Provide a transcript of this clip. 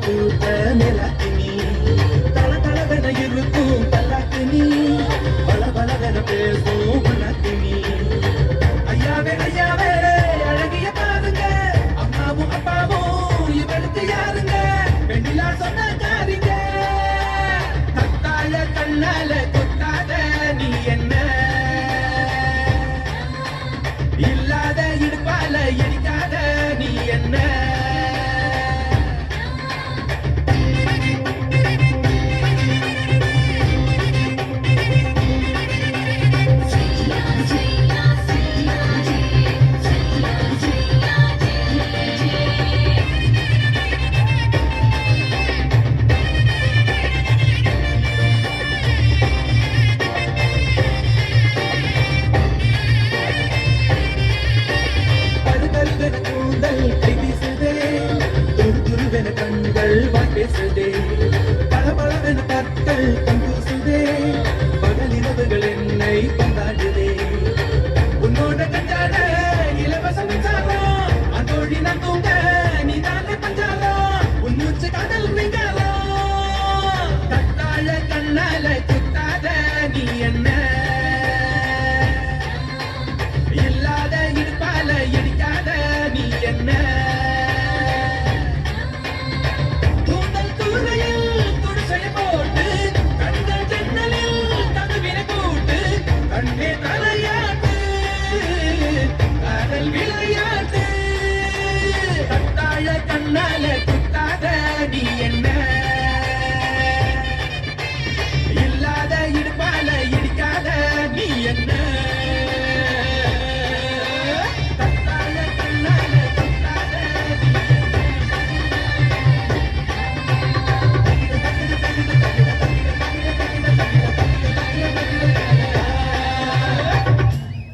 பூத்த நிலக்கு நீ தல தலவென இருக்கும் பல்லாக்கு நீ பல பலவென பேசும் உனக்கு நீ ஐயாவே ஐயாவே அழகிய பாருங்க அம்மாவும் அப்பாவும் இவளுக்கு யாருங்க வெண்ணிலா சொன்ன காரிங்க கத்தால கண்ணால கொத்தாத நீ என்ன இல்லாத இடுப்பால இடிக்காத நீ என்ன பேசுதே பளபளவென பற்கள் கம்பூசுதே பகலிரவுகள் என்னை கொண்டாடுதே உன்னோட கஞ்சாட இலவச மின்சாரம் அதோடி நான் தூங்க நீ தானே பஞ்சாரம் உன் மூச்சு காதல் நீங்க